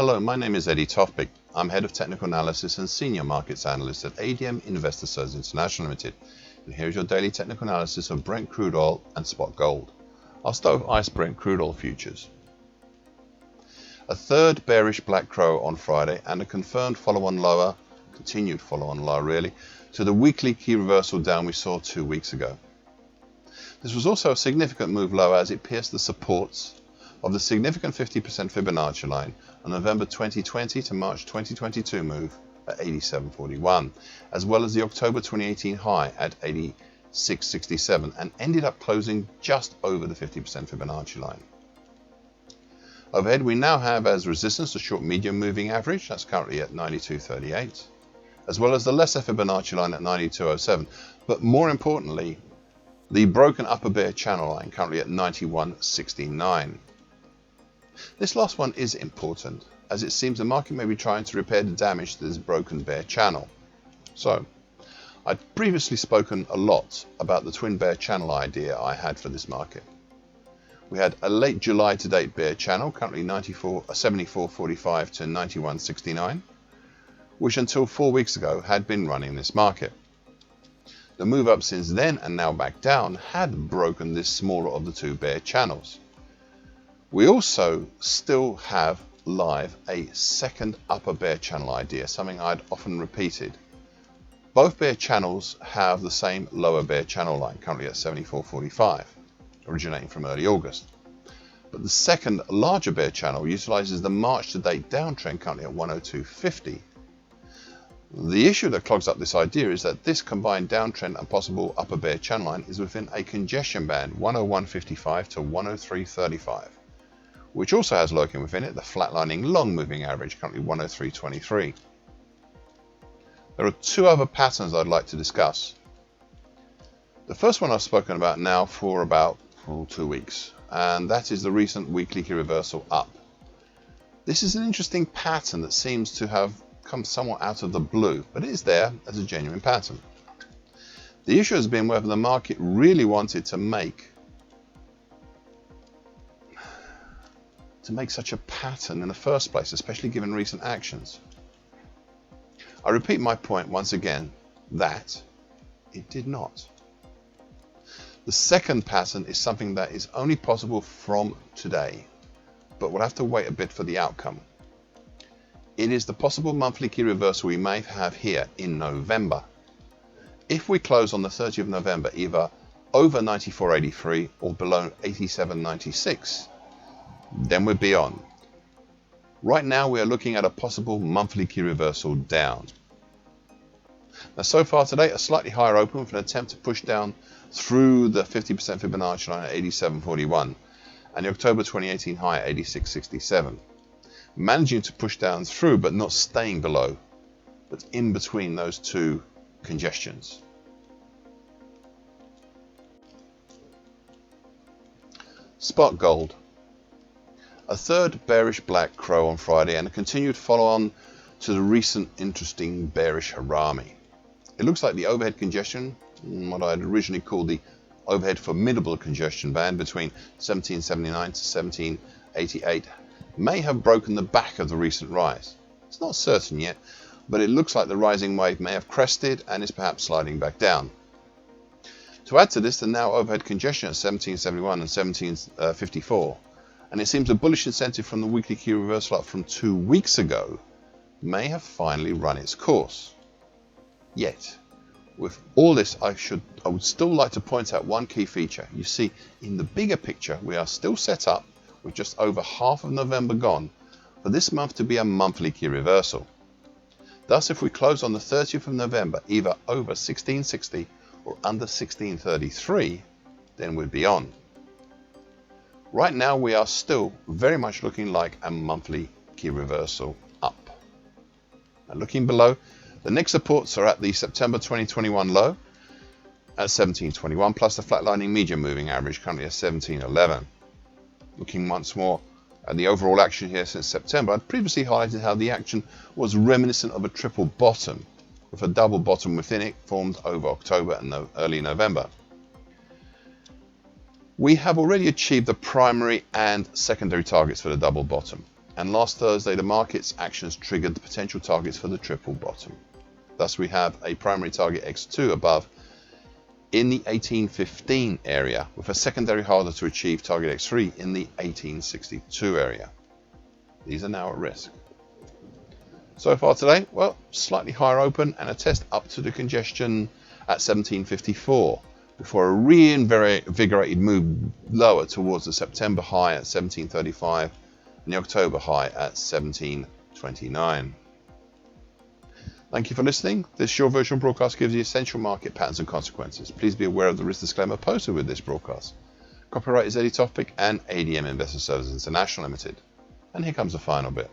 Hello, my name is Eddie Tofpik. I'm Head of Technical Analysis and Senior Markets Analyst at ADM Investor Services International Limited. And here's your daily technical analysis of Brent crude oil and spot gold. I'll start with ICE Brent crude oil futures. A third bearish black crow on Friday and a confirmed follow-on lower, continued follow-on lower really, to the weekly key reversal down we saw 2 weeks ago. This was also a significant move lower as it pierced the supports of the significant 50% Fibonacci line on November 2020 to March 2022 move at 87.41, as well as the October 2018 high at 86.67, and ended up closing just over the 50% Fibonacci line. Overhead we now have as resistance the short medium moving average, that's currently at 92.38, as well as the lesser Fibonacci line at 92.07, but more importantly the broken upper bear channel line currently at 91.69. This last one is important, as it seems the market may be trying to repair the damage to this broken bear channel. So, I'd previously spoken a lot about the twin bear channel idea I had for this market. We had a late July to date bear channel, currently 74.45 to 91.69, which until 4 weeks ago had been running this market. The move up since then and now back down had broken this smaller of the two bear channels. We also still have live a second upper bear channel idea, something I'd often repeated. Both bear channels have the same lower bear channel line, currently at 74.45, originating from early August. But the second larger bear channel utilizes the March to date downtrend, currently at 102.50. The issue that clogs up this idea is that this combined downtrend and possible upper bear channel line is within a congestion band 101.55 to 103.35, which also has lurking within it the flatlining long moving average, currently 103.23. There are two other patterns I'd like to discuss. The first one I've spoken about now for about 2 weeks, and that is the recent weekly key reversal up. This is an interesting pattern that seems to have come somewhat out of the blue, but it is there as a genuine pattern. The issue has been whether the market really wanted to make such a pattern in the first place, especially given recent actions. I repeat my point once again that it did not. The second pattern is something that is only possible from today, but we'll have to wait a bit for the outcome. It is the possible monthly key reversal we may have here in November. If we close on the 30th of November either over 94.83 or below 87.96, then we're beyond. Right now we are looking at a possible monthly key reversal down. Now so far today a slightly higher open with an attempt to push down through the 50% Fibonacci line at 87.41 and the October 2018 high at 86.67. Managing to push down through but not staying below, but in between those two congestions. Spot gold. A third bearish black crow on Friday and a continued follow-on to the recent interesting bearish harami. It looks like the overhead congestion, what I'd originally called the overhead formidable congestion band between 1779 to 1788, may have broken the back of the recent rise. It's not certain yet, but it looks like the rising wave may have crested and is perhaps sliding back down. To add to this, the now overhead congestion at 1771 and 1754, and it seems a bullish incentive from the weekly key reversal up from 2 weeks ago may have finally run its course. Yet, with all this, I would still like to point out one key feature. You see, in the bigger picture, we are still set up with just over half of November gone for this month to be a monthly key reversal. Thus, if we close on the 30th of November either over 1660 or under 1633, then we'd be on. Right now we are still very much looking like a monthly key reversal up. And looking below, the next supports are at the September 2021 low at 1721 plus the flatlining medium moving average currently at 1711. Looking once more at the overall action here since September, I'd previously highlighted how the action was reminiscent of a triple bottom, with a double bottom within it formed over October and early November. We have already achieved the primary and secondary targets for the double bottom, And last Thursday, the market's actions triggered the potential targets for the triple bottom. Thus, we have a primary target X2 above in the 1815 area, with a secondary harder to achieve target X3 in the 1862 area. These are now at risk. So far today, well, slightly higher open and a test up to the congestion at 1754 before a reinvigorated move lower towards the September high at 1735 and the October high at 1729. Thank you for listening. This short version broadcast gives you essential market patterns and consequences. Please be aware of the risk disclaimer posted with this broadcast. Copyright is Tofpik and ADM Investor Services International Limited. And here comes the final bit.